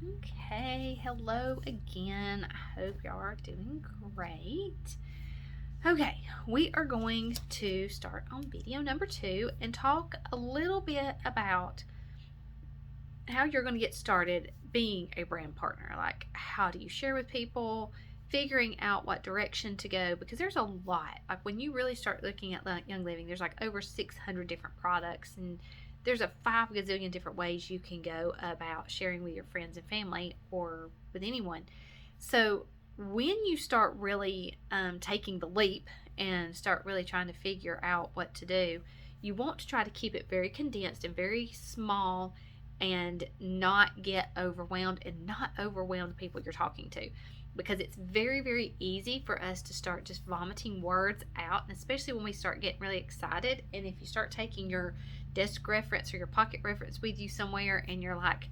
Okay, hello again. I hope y'all are doing great. Okay, we are going to start on video number 2 and talk a little bit about how you're going to get started being a brand partner. Like, how do you share with people, figuring out what direction to go, because there's a lot. Like, when you really start looking at Young Living, there's like over 600 different products, and there's a 5 gazillion different ways you can go about sharing with your friends and family or with anyone. So, when you start really taking the leap and start really trying to figure out what to do, you want to try to keep it very condensed and very small and not get overwhelmed and not overwhelm the people you're talking to, because it's very, very easy for us to start just vomiting words out, and especially when we start getting really excited. And if you start taking your desk reference or your pocket reference with you somewhere and you're like,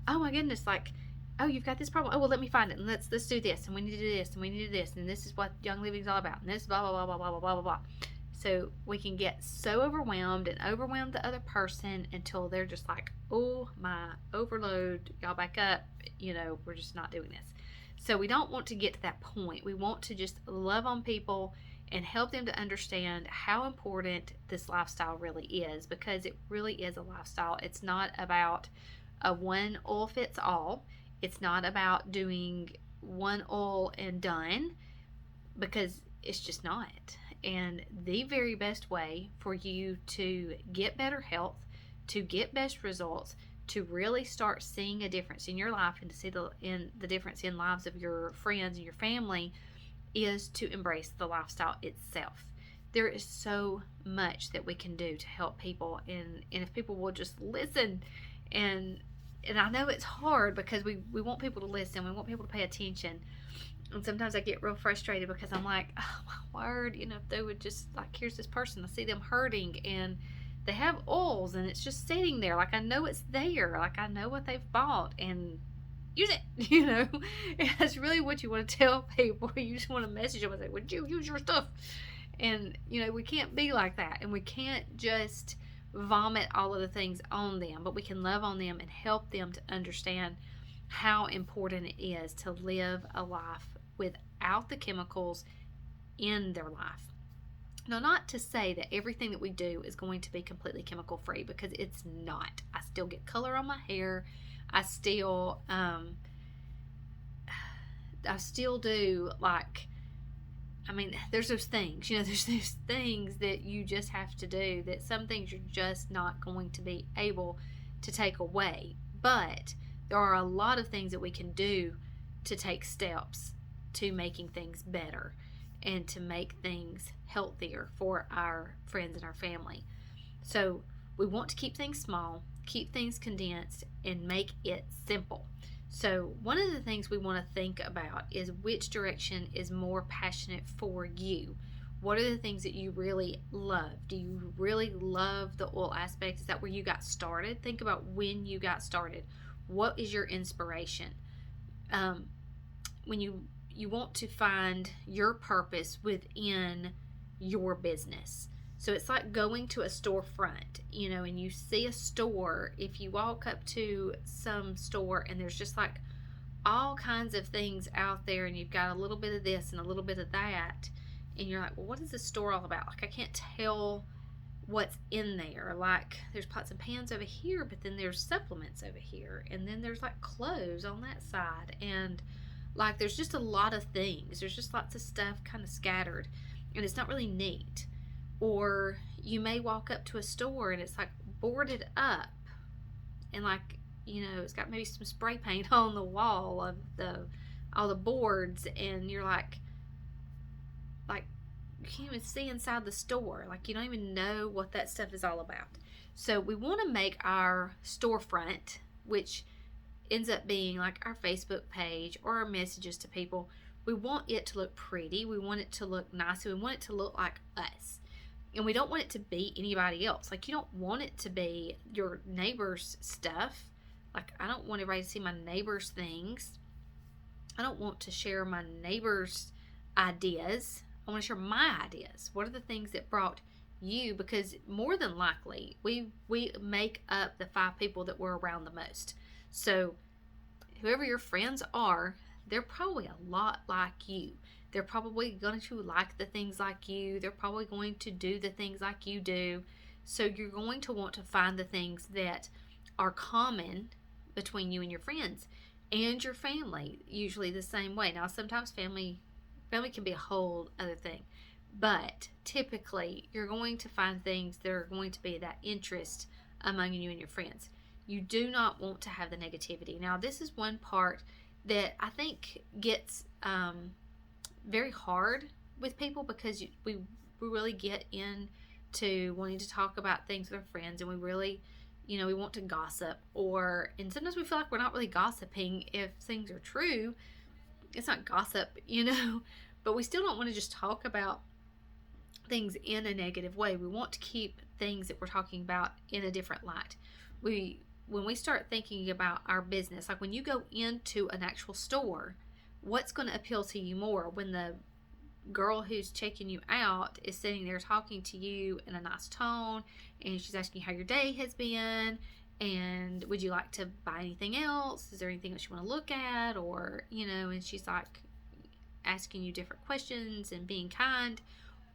oh my goodness, like, oh, you've got this problem, oh well, let me find it, and let's do this, and we need to do this, and we need to do this, and this is what Young Living's all about, and this blah blah blah blah blah blah blah blah. So we can get so overwhelmed and overwhelm the other person until they're just like, oh my, overload, y'all back up, we're just not doing this. So we don't want to get to that point. We want to just love on people and help them to understand how important this lifestyle really is, because it really is a lifestyle. It's not about a one oil fits all. It's not about doing one oil and done, because it's just not. And the very best way for you to get better health, to get best results, to really start seeing a difference in your life and to see the difference in lives of your friends and your family is to embrace the lifestyle itself. There is so much that we can do to help people, and if people will just listen, and I know it's hard because we want people to listen, we want people to pay attention. And sometimes I get real frustrated because I'm like, oh my word, if they would just, like, here's this person, I see them hurting and they have oils and it's just sitting there. Like, I know it's there. Like, I know what they've bought, and use it. That's really what you want to tell people. You just want to message them and say, would you use your stuff? And, we can't be like that. And we can't just vomit all of the things on them, but we can love on them and help them to understand how important it is to live a life without the chemicals in their life. Now, not to say that everything that we do is going to be completely chemical free, because it's not. I still get color on my hair. I still do, like, there's those things, there's those things that you just have to do, that some things you're just not going to be able to take away. But there are a lot of things that we can do to take steps to making things better and to make things healthier for our friends and our family. So we want to keep things small, keep things condensed, and make it simple. So one of the things we want to think about is which direction is more passionate for you. What are the things that you really love? Do you really love the oil aspect? Is that where you got started? Think about when you got started. What is your inspiration? When you want to find your purpose within your business. So it's like going to a storefront, and you see a store. If you walk up to some store and there's just like all kinds of things out there, and you've got a little bit of this and a little bit of that, and you're like, well, what is this store all about? Like, I can't tell what's in there. Like, there's pots and pans over here, but then there's supplements over here, and then there's like clothes on that side, and like there's just a lot of things. There's just lots of stuff kind of scattered, and it's not really neat. Or you may walk up to a store and it's like boarded up, and like, it's got maybe some spray paint on the wall of all the boards, and you're like you can't even see inside the store. Like, you don't even know what that stuff is all about. So we want to make our storefront, which ends up being like our Facebook page or our messages to people, we want it to look pretty. We want it to look nice. We want it to look like us. And we don't want it to be anybody else. Like, you don't want it to be your neighbor's stuff. Like, I don't want everybody to see my neighbor's things. I don't want to share my neighbor's ideas. I want to share my ideas. What are the things that brought you? Because more than likely, we make up the 5 people that we're around the most. So whoever your friends are, they're probably a lot like you. They're probably going to like the things like you. They're probably going to do the things like you do. So you're going to want to find the things that are common between you and your friends and your family, usually the same way. Now, sometimes family can be a whole other thing, but typically you're going to find things that are going to be that interest among you and your friends. You do not want to have the negativity. Now, this is one part that I think gets very hard with people, because we really get into wanting to talk about things with our friends, and we really, we want to gossip, and sometimes we feel like we're not really gossiping if things are true. It's not gossip, but we still don't want to just talk about things in a negative way. We want to keep things that we're talking about in a different light. When we start thinking about our business, like when you go into an actual store, what's going to appeal to you more? When the girl who's checking you out is sitting there talking to you in a nice tone, and she's asking you how your day has been, and would you like to buy anything else? Is there anything else you want to look at? Or, and she's like asking you different questions and being kind.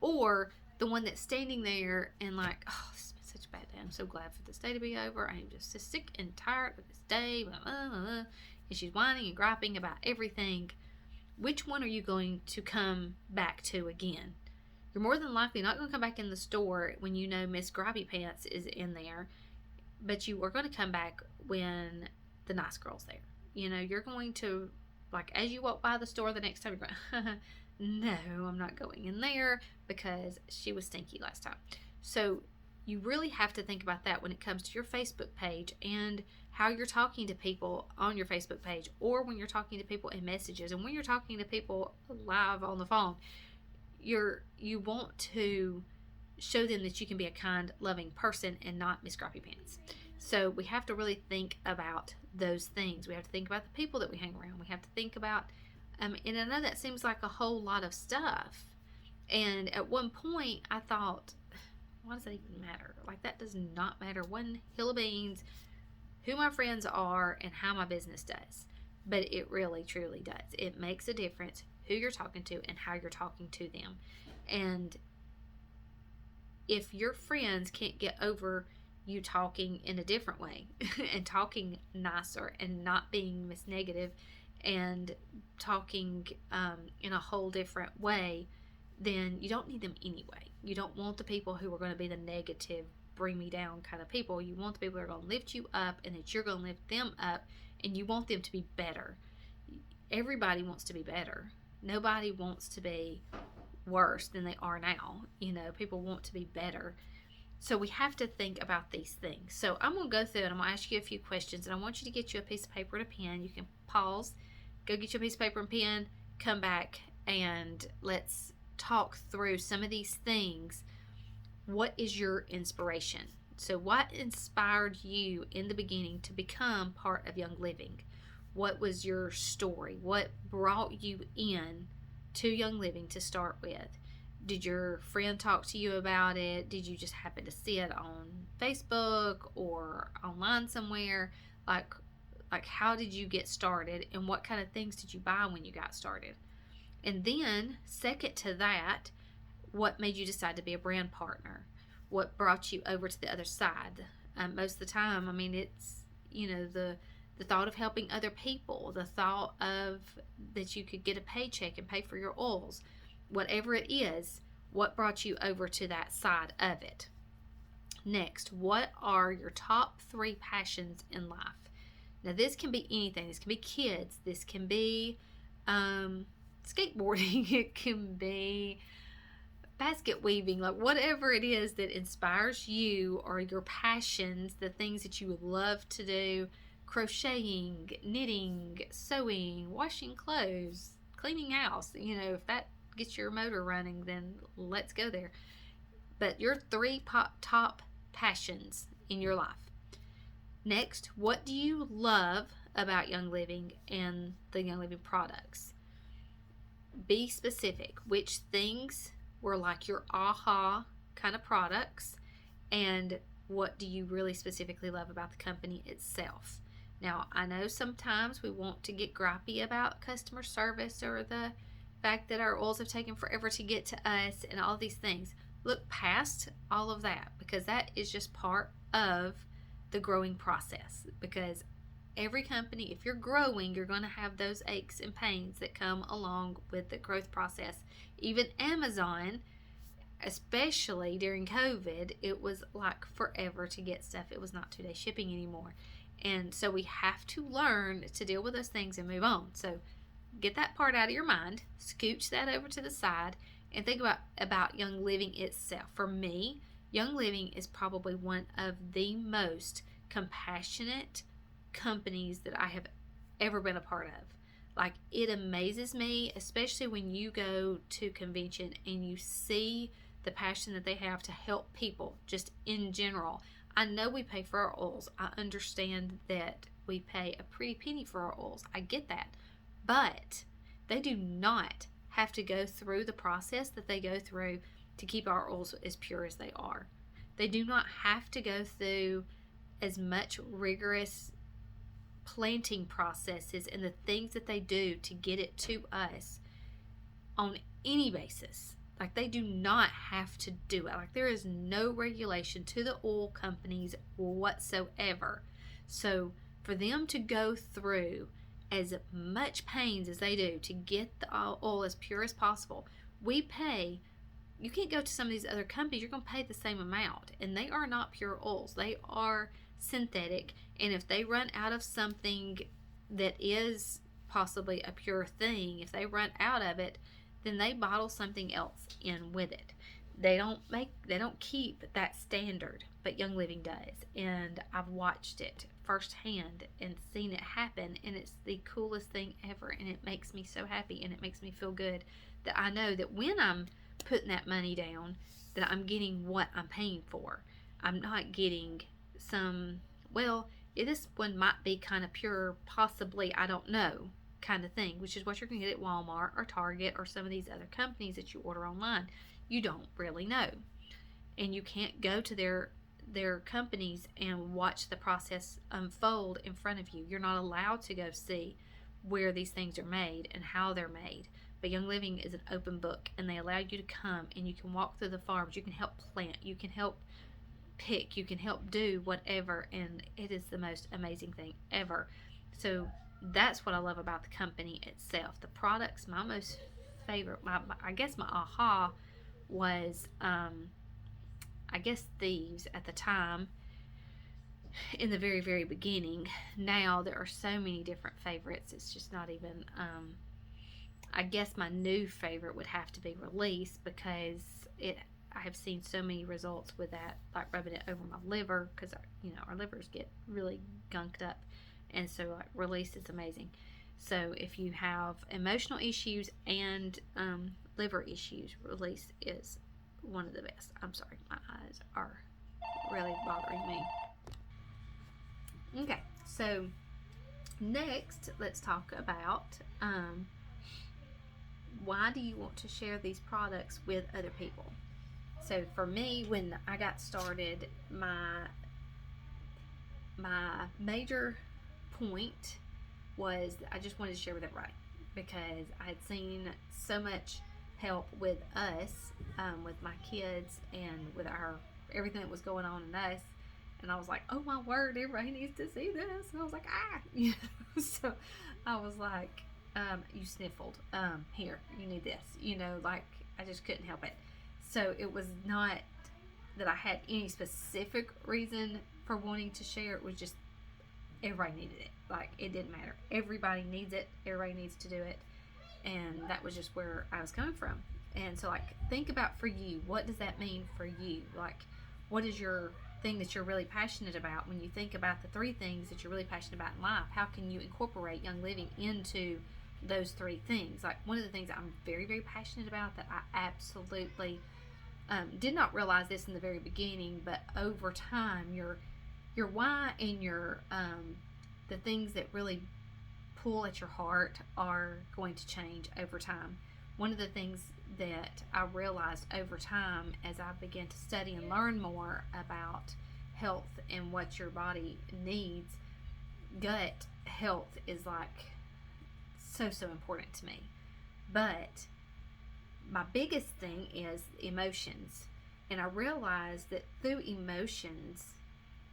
Or the one that's standing there and like, oh, this has been such a bad day. I'm so glad for this day to be over. I'm just so sick and tired of this day. Blah, blah, blah, blah. And she's whining and griping about everything. Which one are you going to come back to again? You're more than likely not going to come back in the store when you know Miss Gripey Pants is in there, but you are going to come back when the nice girl's there. You're going to, like, as you walk by the store the next time, you're going, no, I'm not going in there because she was stinky last time. So you really have to think about that when it comes to your Facebook page and how you're talking to people on your Facebook page, or when you're talking to people in messages, and when you're talking to people live on the phone. You want to show them that you can be a kind, loving person and not Miss Gripey Pants. So we have to really think about those things. We have to think about the people that we hang around. We have to think about, and I know that seems like a whole lot of stuff. And at one point I thought, why does that even matter? Like, that does not matter one hill of beans who my friends are and how my business does. But it really, truly does. It makes a difference who you're talking to and how you're talking to them. And if your friends can't get over you talking in a different way and talking nicer and not being Miss Negative and talking in a whole different way, then you don't need them anyway. You don't want the people who are going to be the negative, bring me down kind of people. You want the people who are going to lift you up and that you're going to lift them up, and you want them to be better. Everybody wants to be better. Nobody wants to be worse than they are now. People want to be better. So we have to think about these things. So I'm going to go through and I'm going to ask you a few questions, and I want you to get you a piece of paper and a pen. You can pause, go get you a piece of paper and pen, come back, and let's talk through some of these things. What is your inspiration? So what inspired you in the beginning to become part of Young Living? What was your story? What brought you in to Young Living to start with? Did your friend talk to you about it? Did you just happen to see it on Facebook or online somewhere? Like how did you get started, and what kind of things did you buy when you got started? And then second to that, what made you decide to be a brand partner? What brought you over to the other side? Most of the time, it's, the thought of helping other people, the thought of that you could get a paycheck and pay for your oils, whatever it is, what brought you over to that side of it? Next, what are your top 3 passions in life? Now, this can be anything. This can be kids. This can be skateboarding. It can be basket weaving, like whatever it is that inspires you, or your passions, the things that you would love to do. Crocheting, knitting, sewing, washing clothes, cleaning house. If that gets your motor running, then let's go there. But your 3 top passions in your life. Next, what do you love about Young Living and the Young Living products? Be specific. Which things were like your aha kind of products, and what do you really specifically love about the company itself? Now, I know sometimes we want to get gripey about customer service or the fact that our oils have taken forever to get to us and all these things. Look past all of that, because that is just part of the growing process. Because every company, if you're growing, you're going to have those aches and pains that come along with the growth process. Even Amazon, especially during COVID, it was like forever to get stuff. It was not 2-day shipping anymore. And so we have to learn to deal with those things and move on. So get that part out of your mind, scooch that over to the side, and think about Young Living itself. For me, Young Living is probably one of the most compassionate companies that I have ever been a part of. Like, it amazes me, especially when you go to convention and you see the passion that they have to help people just in general. I know we pay for our oils. I understand that we pay a pretty penny for our oils. I get that. But they do not have to go through the process that they go through to keep our oils as pure as they are. They do not have to go through as much rigorous planting processes and the things that they do to get it to us on any basis. Like, they do not have to do it. Like, there is no regulation to the oil companies whatsoever. So for them to go through as much pains as they do to get the oil as pure as possible, we pay. You can't go to some of these other companies, you're going to pay the same amount, and they are not pure oils. They are synthetic, and if they run out of something that is possibly a pure thing, if they run out of it, then they bottle something else in with it. They don't keep that standard, but Young Living does, and I've watched it firsthand and seen it happen, and it's the coolest thing ever, and it makes me so happy, and it makes me feel good that I know that when I'm putting that money down, that I'm getting what I'm paying for. I'm not getting some, well, this one might be kind of pure, possibly, I don't know, kind of thing, which is what you're going to get at Walmart or Target or some of these other companies that you order online. You don't really know, and you can't go to their companies and watch the process unfold in front of you. You're not allowed to go see where these things are made and how they're made. But Young Living is an open book, and they allow you to come and you can walk through the farms. You can help plant, you can help pick, you can help do whatever, and it is the most amazing thing ever. So that's what I love about the company itself. The products, my most favorite, I guess my aha was I guess Thieves at the time, in the very, very beginning. Now there are so many different favorites, it's just not even, I guess my new favorite would have to be Release, because I have seen so many results with that, like rubbing it over my liver, because our livers get really gunked up, and so like Release is amazing. So if you have emotional issues and liver issues, Release is one of the best. I'm sorry, my eyes are really bothering me. Okay, so next let's talk about why do you want to share these products with other people? So for me, when I got started, my major point was I just wanted to share with everybody, because I had seen so much help with us, with my kids, and with everything that was going on in us, and I was like, oh my word, everybody needs to see this, and I was like, so I was like, you sniffled, here, you need this, like, I just couldn't help it. So it was not that I had any specific reason for wanting to share. It was just everybody needed it. Like, it didn't matter. Everybody needs it. Everybody needs to do it. And that was just where I was coming from. And so, like, think about for you. What does that mean for you? Like, what is your thing that you're really passionate about? When you think about the 3 things that you're really passionate about in life, how can you incorporate Young Living into those 3 things? Like, one of the things I'm very, very passionate about that I absolutely did not realize this in the very beginning, but over time, your why and your the things that really pull at your heart are going to change over time. One of the things that I realized over time as I began to study and learn more about health and what your body needs gut health is like so important to me. But my biggest thing is emotions. And I realized that through emotions,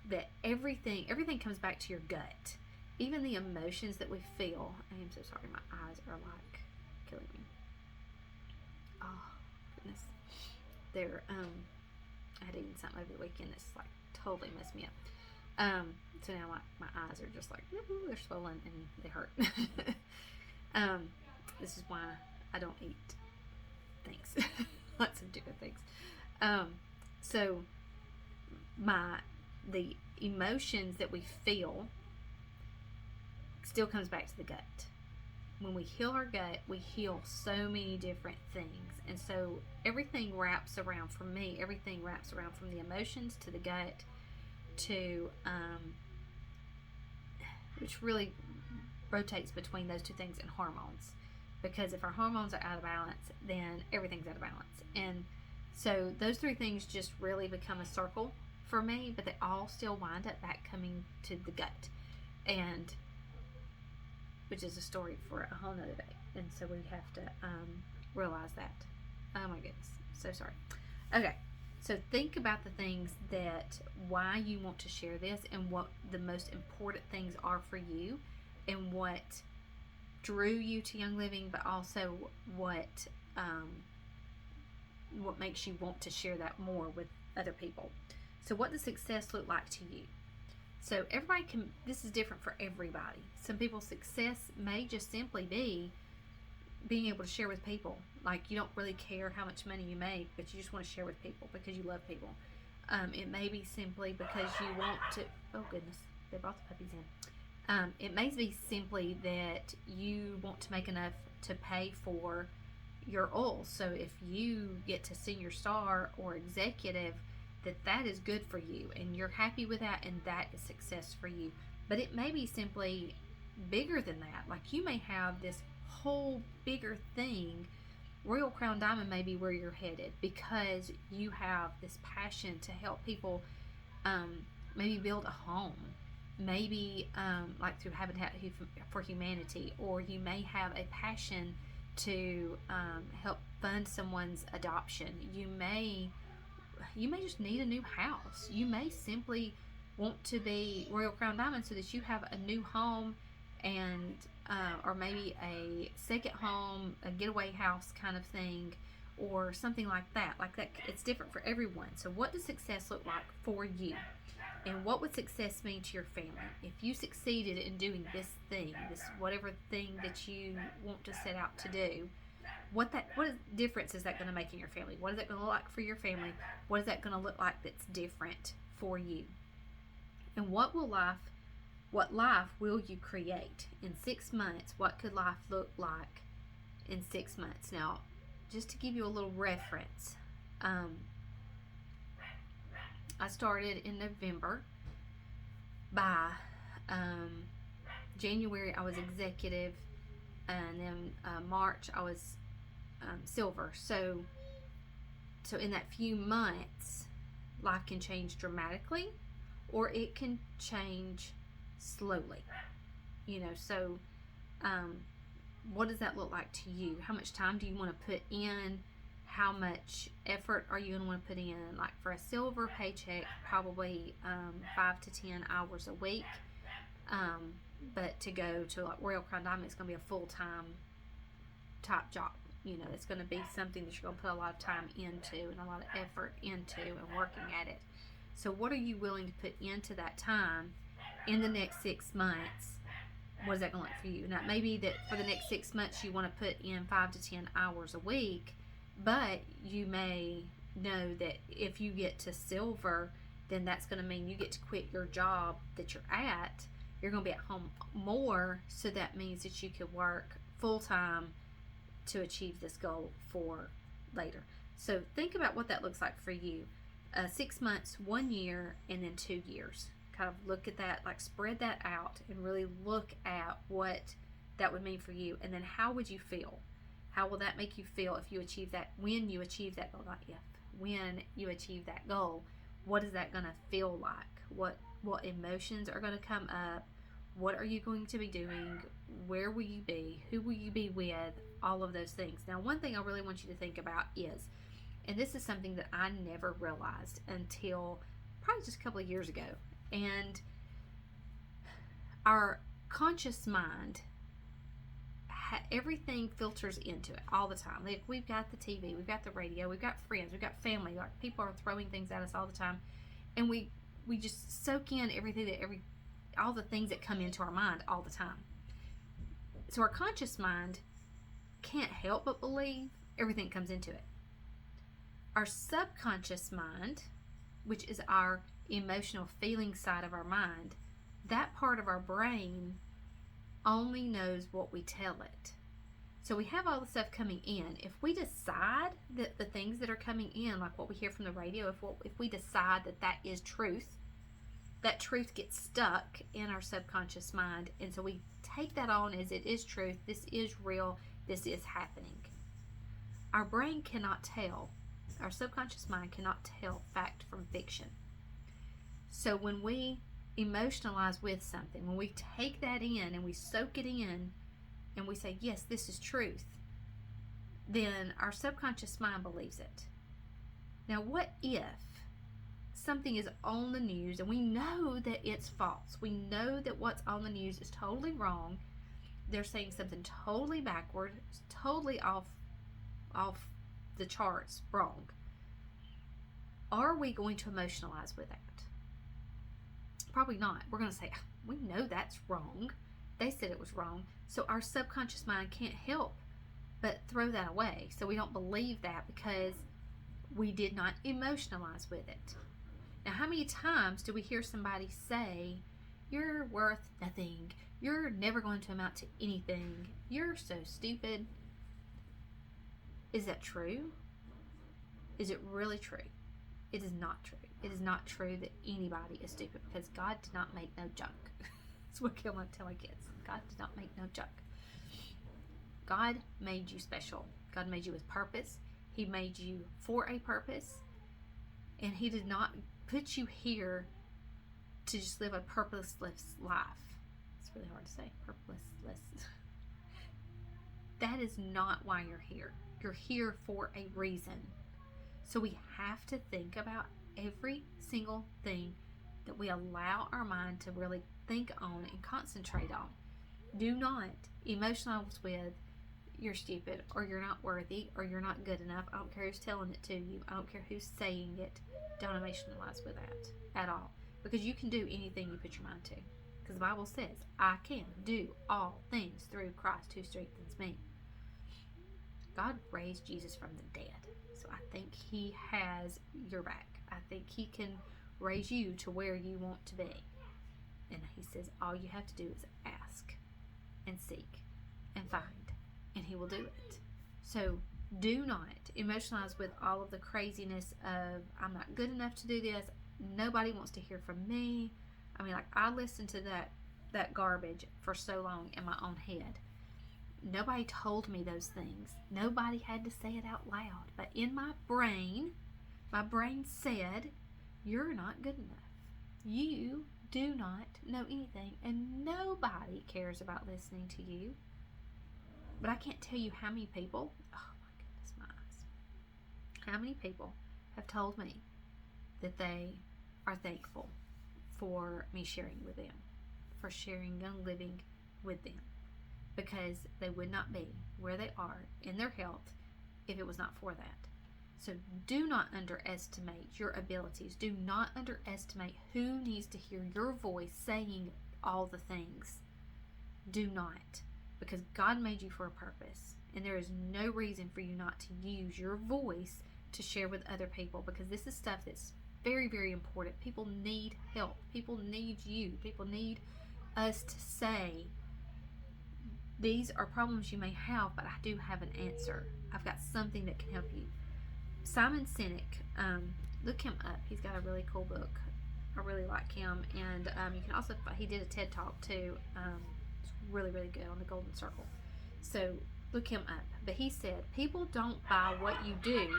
that everything comes back to your gut. Even the emotions that we feel. I am so sorry, my eyes are like killing me. Oh goodness. They're I had eaten something over the weekend that's like totally messed me up. So now my eyes are just like, they're swollen and they hurt. This is why I don't eat things. Lots of different things. So the emotions that we feel still comes back to the gut. When we heal our gut, we heal so many different things. And so everything wraps around, for me, everything wraps around from the emotions to the gut to, which really rotates between those two things, and hormones. Because if our hormones are out of balance, then everything's out of balance. And so those three things just really become a circle for me, but they all still wind up back coming to the gut. And which is a story for a whole nother day. And so we have to realize that. Oh my goodness, so sorry. Okay, so think about the things why you want to share this, and what the most important things are for you, and what drew you to Young Living, but also what makes you want to share that more with other people. So what does success look like to you? So everybody this is different for everybody. Some people's success may just simply be being able to share with people. Like, you don't really care how much money you make, but you just want to share with people because you love people. It may be simply because you want to, oh goodness, they brought the puppies in. It may be simply that you want to make enough to pay for your oil. So if you get to senior star or executive, that is good for you and you're happy with that, and that is success for you. But it may be simply bigger than that. Like, you may have this whole bigger thing. Royal Crown Diamond may be where you're headed because you have this passion to help people, maybe build a home, maybe like through Habitat for Humanity, or you may have a passion to help fund someone's adoption. You may just need a new house. You may simply want to be Royal Crown Diamond so that you have a new home, and or maybe a second home, a getaway house kind of thing, or something like that. It's different for everyone. So what does success look like for you? And what would success mean to your family? If you succeeded in doing this thing, this whatever thing that you want to set out to do, what difference is that going to make in your family? What is that going to look like for your family? What is that going to look like that's different for you? And what life will you create in 6 months? What could life look like in 6 months? Now, just to give you a little reference, I started in November. By January, I was executive, and then March, I was silver. So in that few months, life can change dramatically, or it can change slowly. So what does that look like to you? How much time do you want to put in? How much effort are you going to want to put in? Like, for a silver paycheck, probably 5 to 10 hours a week. But to go to like Royal Crown Diamond, it's going to be a full-time type job. It's going to be something that you're going to put a lot of time into and a lot of effort into and working at it. So what are you willing to put into that time in the next 6 months? What is that going to look for you? Now, maybe that for the next 6 months you want to put in 5 to 10 hours a week, but you may know that if you get to silver, then that's going to mean you get to quit your job that you're at. You're going to be at home more, so that means that you could work full-time to achieve this goal for later. So think about what that looks like for you. 6 months, 1 year, and then 2 years. Kind of look at that, like spread that out and really look at what that would mean for you. And then how would you feel? How will that make you feel if you achieve that, when you achieve that goal? Not if, when you achieve that goal, what is that going to feel like? What emotions are going to come up? What are you going to be doing? Where will you be? Who will you be with? All of those things. Now, one thing I really want you to think about is, and this is something that I never realized until probably just a couple of years ago, and our conscious mind, everything filters into it all the time. Like, we've got the TV, we've got the radio, we've got friends, we've got family. Like, people are throwing things at us all the time, and we just soak in everything all the things that come into our mind all the time. So our conscious mind can't help but believe everything comes into it. Our subconscious mind, which is our emotional feeling side of our mind, that part of our brain only knows what we tell it. So we have all the stuff coming in. If we decide that the things that are coming in, like what we hear from the radio, if we decide that that is truth, that truth gets stuck in our subconscious mind, and so we take that on as it is truth. This is real. This is happening. Our brain cannot tell. Our subconscious mind cannot tell fact from fiction. So when we emotionalize with something, when we take that in and we soak it in and we say, yes, this is truth, then our subconscious mind believes it. Now, what if something is on the news and we know that it's false? We know that what's on the news is totally wrong. They're saying something totally backward, totally off the charts, wrong. Are we going to emotionalize with that? Probably not. We're going to say, we know that's wrong. They said it was wrong. So our subconscious mind can't help but throw that away. So we don't believe that because we did not emotionalize with it. Now, how many times do we hear somebody say, you're worth nothing, you're never going to amount to anything, you're so stupid? Is that true? Is it really true? It is not true. It is not true that anybody is stupid, because God did not make no junk. That's what I want to tell my kids. God did not make no junk. God made you special. God made you with purpose. He made you for a purpose. And He did not put you here to just live a purposeless life. It's really hard to say. Purposeless. That is not why you're here. You're here for a reason. So we have to think about every single thing that we allow our mind to really think on and concentrate on. Do not emotionalize with, you're stupid, or you're not worthy, or you're not good enough. I don't care who's telling it to you. I don't care who's saying it. Don't emotionalize with that at all. Because you can do anything you put your mind to. Because the Bible says, I can do all things through Christ who strengthens me. God raised Jesus from the dead. So I think He has your back. I think He can raise you to where you want to be. And He says all you have to do is ask and seek and find, and He will do it. So do not emotionalize with all of the craziness of, I'm not good enough to do this. Nobody wants to hear from me. I mean, like, I listened to that garbage for so long in my own head. Nobody told me those things. Nobody had to say it out loud. But in my brain said, you're not good enough. You do not know anything, and nobody cares about listening to you. But I can't tell you how many people, oh my goodness, my eyes, how many people have told me that they are thankful for me sharing with them, for sharing Young Living with them, because they would not be where they are in their health if it was not for that. So do not underestimate your abilities. Do not underestimate who needs to hear your voice saying all the things. Do not. Because God made you for a purpose. And there is no reason for you not to use your voice to share with other people. Because this is stuff that's very, very important. People need help. People need you. People need us to say, these are problems you may have, but I do have an answer. I've got something that can help you. Simon Sinek, look him up. He's got a really cool book. I really like him. And you can also, he did a TED Talk too. It's really, really good, on the Golden Circle. So look him up. But he said, people don't buy what you do.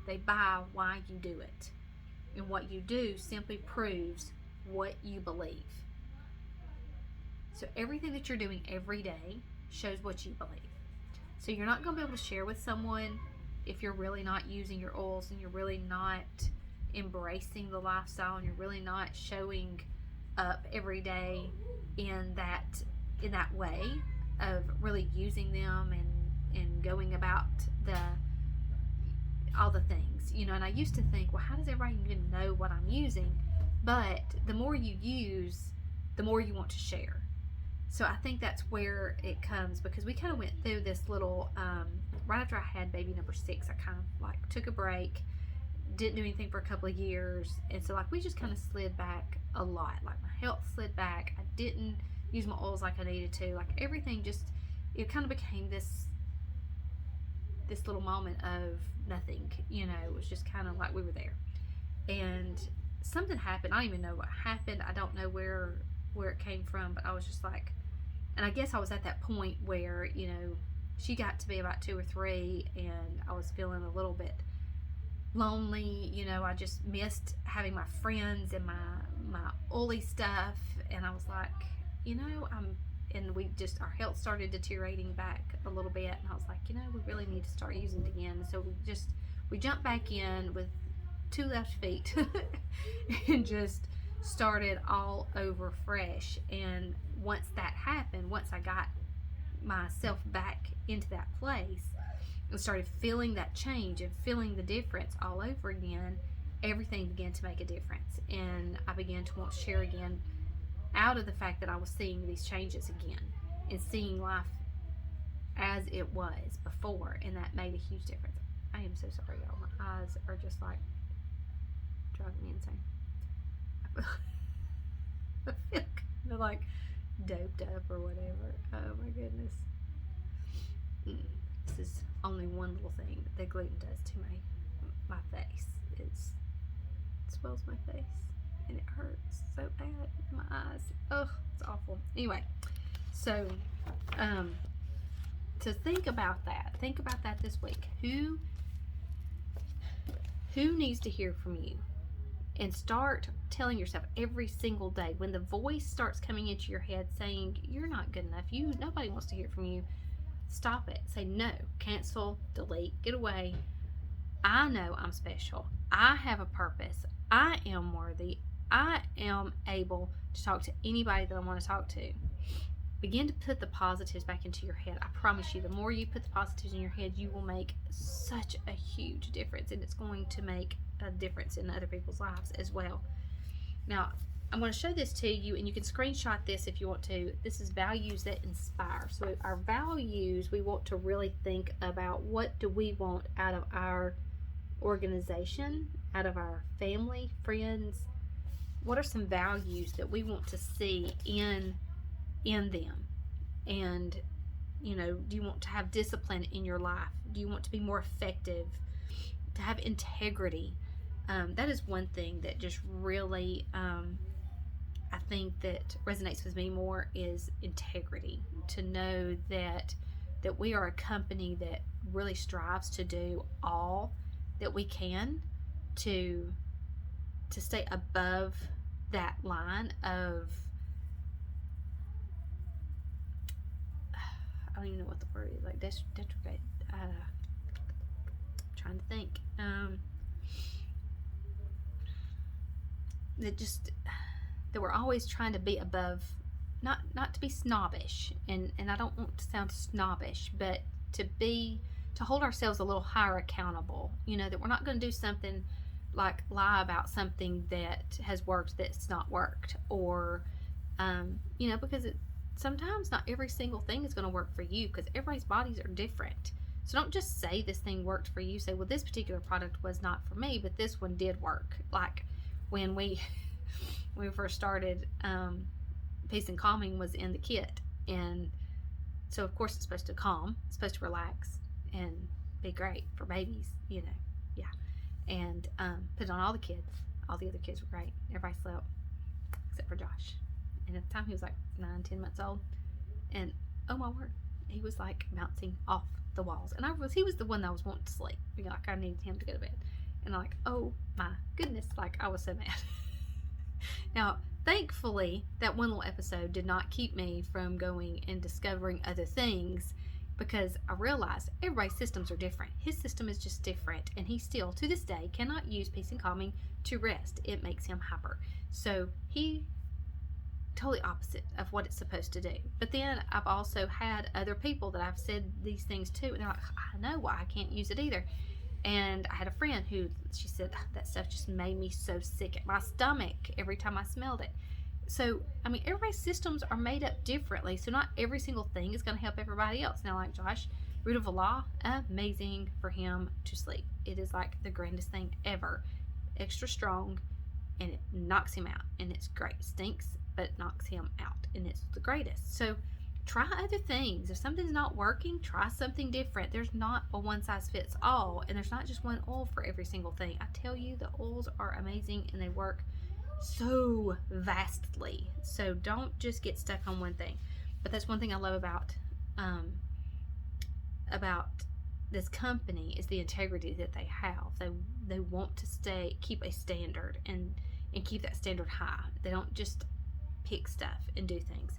They buy why you do it. And what you do simply proves what you believe. So everything that you're doing every day shows what you believe. So you're not going to be able to share with someone if you're really not using your oils and you're really not embracing the lifestyle and you're really not showing up every day in that way of really using them and going about all the things, you know. And I used to think, well, how does everybody even know what I'm using? But the more you use, the more you want to share. So I think that's where it comes, because we kind of went through this little right after I had baby number 6, I kind of like took a break, didn't do anything for a couple of years, and so like we just kind of slid back a lot. Like my health slid back. I didn't use my oils like I needed to. Like everything just, it kind of became this little moment of nothing, you know. It was just kind of like we were there, and something happened. I don't even know what happened. I don't know where it came from, but I was just like, and I guess I was at that point where, you know, she got to be about 2 or 3 and I was feeling a little bit lonely. You know, I just missed having my friends and my oily stuff, and I was like, you know, and our health started deteriorating back a little bit, and I was like, you know, we really need to start using it again. So we jumped back in with 2 left feet and just started all over fresh. And once that happened, once I got myself back into that place and started feeling that change and feeling the difference all over again, everything began to make a difference, and I began to want to share again out of the fact that I was seeing these changes again and seeing life as it was before, and that made a huge difference. I am so sorry, y'all. My eyes are just like driving me insane. I feel kind of like doped up or whatever. Oh my goodness. This is only one little thing that gluten does to my face. It swells my face and it hurts so bad in my eyes. Ugh, it's awful. Anyway, so to think about that this week. Who needs to hear from you? And start telling yourself every single day, when the voice starts coming into your head saying you're not good enough, nobody wants to hear from you, stop it. Say no, cancel, delete, get away. I know I'm special. I have a purpose. I am worthy. I am able to talk to anybody that I want to talk to. Begin to put the positives back into your head. I promise you, the more you put the positives in your head, you will make such a huge difference, and it's going to make a difference in other people's lives as well. Now, I'm going to show this to you, and you can screenshot this if you want to. This is values that inspire. So our values, we want to really think about, what do we want out of our organization, out of our family, friends? What are some values that we want to see in them? And, you know, do you want to have discipline in your life? Do you want to be more effective? To have integrity? That is one thing that just really, I think that resonates with me more, is integrity. To know that we are a company that really strives to do all that we can to stay above that line of, I don't even know what the word is, like detriment. Trying to think. That we're always trying to be above, not to be snobbish, and I don't want to sound snobbish, but to hold ourselves a little higher accountable. You know, that we're not going to do something like lie about something that has worked that's not worked, or you know, because sometimes not every single thing is going to work for you, because everybody's bodies are different. So don't just say this thing worked for you. Say, well, this particular product was not for me, but this one did work. Like when we first started, Peace and Calming was in the kit, and so of course it's supposed to calm, it's supposed to relax and be great for babies, you know. Yeah. And put it on all the kids. All the other kids were great. Everybody slept except for Josh. And at the time he was like 9-10 months old, and oh my word, he was like bouncing off the walls, and he was the one that I was wanting to sleep. You know, like I needed him to go to bed, and I'm like, oh my goodness, like I was so mad. Now thankfully, that one little episode did not keep me from going and discovering other things, because I realized everybody's systems are different. His system is just different, and he still, to this day, cannot use peace and calming to rest. It makes him hyper. So he totally opposite of what it's supposed to do. But then I've also had other people that I've said these things to, and they're like, I know why I can't use it either. And I had a friend who, she said, that stuff just made me so sick at my stomach every time I smelled it. So, I mean, everybody's systems are made up differently, so not every single thing is going to help everybody else. Now, like Josh, Root of Allah, amazing for him to sleep. It is like the grandest thing ever. Extra strong, and it knocks him out, and it's great. Stinks, but knocks him out, and it's the greatest. So try other things. If something's not working, try something different. There's not a one size fits all, and there's not just one oil for every single thing. I tell you, the oils are amazing, and they work so vastly. So don't just get stuck on one thing. But that's one thing I love about this company, is the integrity that they have. They want to keep a standard and keep that standard high. They don't just pick stuff and do things.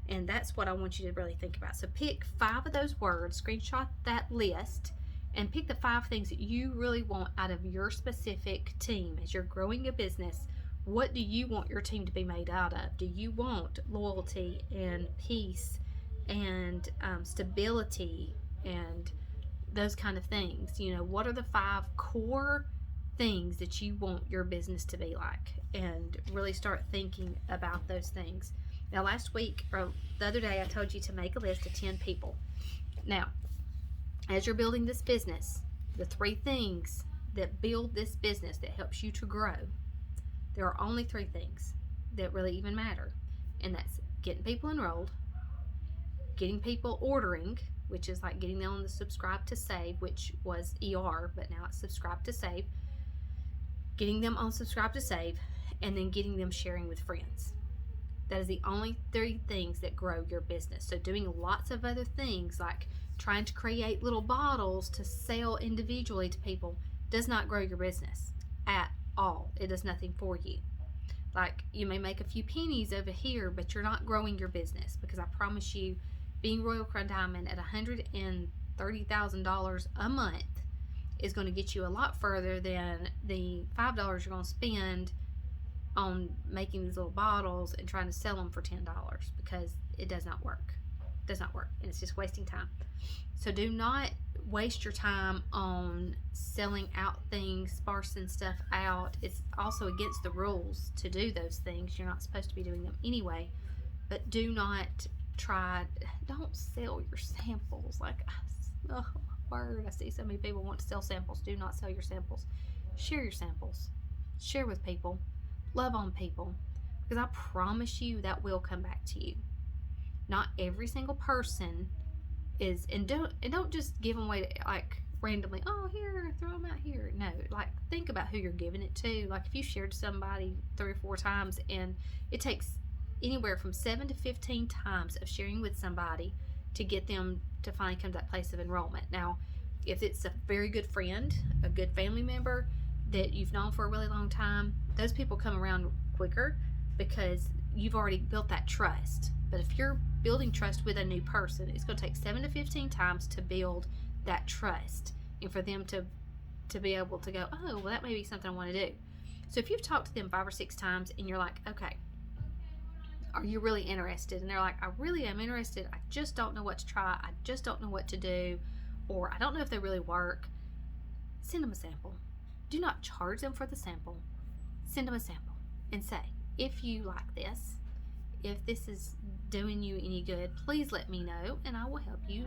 And that's what I want you to really think about. So pick 5 of those words, screenshot that list, and pick the 5 things that you really want out of your specific team. As you're growing a business, what do you want your team to be made out of? Do you want loyalty and peace and stability and those kind of things? You know, what are the 5 core things that you want your business to be like? And really start thinking about those things. Now, last week, or the other day, I told you to make a list of 10 people. Now, as you're building this business, the 3 things that build this business, that helps you to grow, there are only 3 things that really even matter. And that's getting people enrolled, getting people ordering, which is like getting them on the subscribe to save, which was ER, but now it's subscribe to save, getting them on subscribe to save, and then getting them sharing with friends. That is the only 3 things that grow your business. So doing lots of other things, like trying to create little bottles to sell individually to people, does not grow your business at all. It does nothing for you. Like, you may make a few pennies over here, but you're not growing your business, because I promise you, being Royal Crown Diamond at $130,000 a month is going to get you a lot further than the $5 you're going to spend on making these little bottles and trying to sell them for $10, because it does not work. It does not work, and it's just wasting time. So do not waste your time on selling out things, sparsing stuff out. It's also against the rules to do those things. You're not supposed to be doing them anyway. But do not don't sell your samples. Like, oh my word, I see so many people want to sell samples. Do not sell your samples. Share your samples. Share with people. Love on people, because I promise you that will come back to you. Not every single person is, and don't just give them away like randomly. Oh, here, throw them out here. No, like, think about who you're giving it to. Like, if you shared somebody 3 or 4 times, and it takes anywhere from 7 to 15 times of sharing with somebody to get them to finally come to that place of enrollment. Now, if it's a very good friend, a good family member that you've known for a really long time, those people come around quicker because you've already built that trust. But if you're building trust with a new person, it's going to take 7 to 15 times to build that trust, and for them to be able to go, oh, well, that may be something I want to do. So if you've talked to them 5 or 6 times and you're like, okay, are you really interested? And they're like, I really am interested. I just don't know what to try. I just don't know what to do. Or I don't know if they really work. Send them a sample. Do not charge them for the sample. Send them a sample and say, if you like this, if this is doing you any good, please let me know and I will help you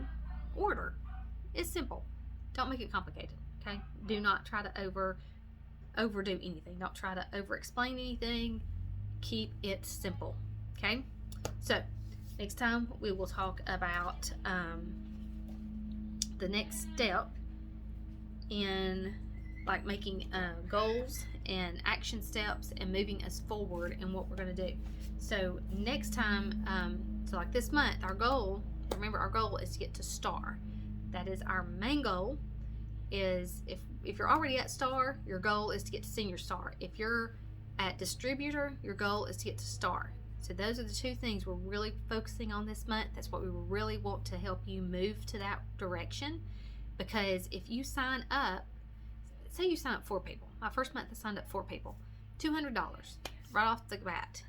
order. It's simple. Don't make it complicated, okay? Do not try to overdo anything. Don't try to over-explain anything. Keep it simple, okay? So, next time we will talk about the next step in like making goals and action steps and moving us forward and what we're going to do. So next time, so like this month, our goal, remember our goal is to get to star. That is our main goal. Is if you're already at star, your goal is to get to senior star. If you're At distributor, your goal is to get to star. So those are the two things we're really focusing on this month. That's what we really want to help you move to that direction. Because if you sign up, say you sign up 4 people. My first month I signed up 4 people. $200 right off the bat,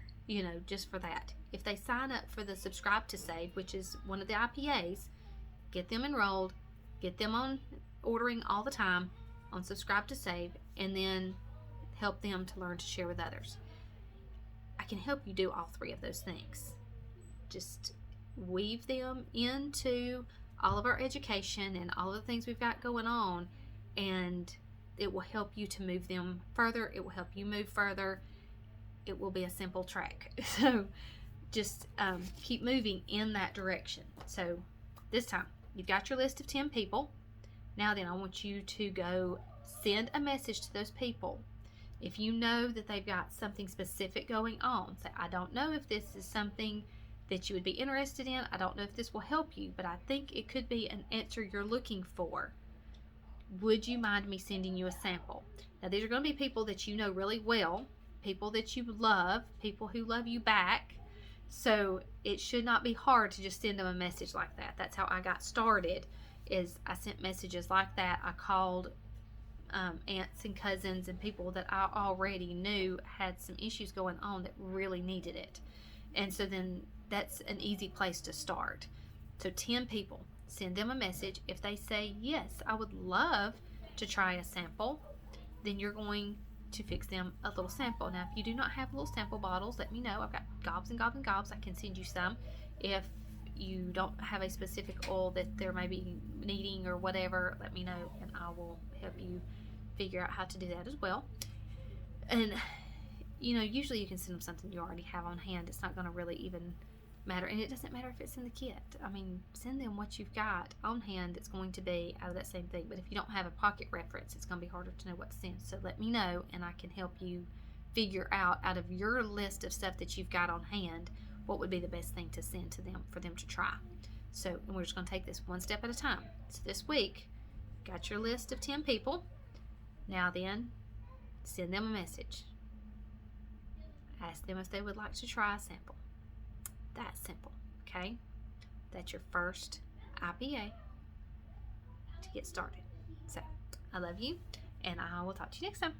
just for that. If they sign up for the Subscribe to Save, which is one of the IPAs, get them enrolled, get them on ordering all the time on Subscribe to Save, and then help them to learn to share with others. I can help you do all 3 of those things. Just weave them into all of our education and all of the things we've got going on, and it will help you to move them further. It will help you move further. It will be a simple track. So just keep moving in that direction. So this time, you've got your list of 10 people. Now then, I want you to go send a message to those people. If you know that they've got something specific going on, say, I don't know if this is something that you would be interested in. I don't know if this will help you, but I think it could be an answer you're looking for. Would you mind me sending you a sample? Now, these are going to be people that you know really well, people that you love, people who love you back. So it should not be hard to just send them a message like that. That's how I got started, is I sent messages like that. I called aunts and cousins and people that I already knew had some issues going on that really needed it. And so then that's an easy place to start. So 10 people, send them a message. If they say, yes, I would love to try a sample, then you're going to fix them a little sample. Now, if you do not have little sample bottles, let me know. I've got gobs and gobs and gobs. I can send you some. If you don't have a specific oil that they're maybe needing or whatever, let me know, and I will help you figure out how to do that as well. And usually you can send them something you already have on hand. It's not going to really even matter, and it doesn't matter if it's in the kit. I mean, send them what you've got on hand that's going to be out of that same thing. But if you don't have a pocket reference, it's going to be harder to know what to send. So let me know, and I can help you figure out of your list of stuff that you've got on hand, what would be the best thing to send to them for them to try. So, and we're just going to take this one step at a time. So this week, got your list of 10 people. Now then, send them a message. Ask them if they would like to try a sample. That's simple, okay? That's your first IPA to get started. So, I love you, and I will talk to you next time.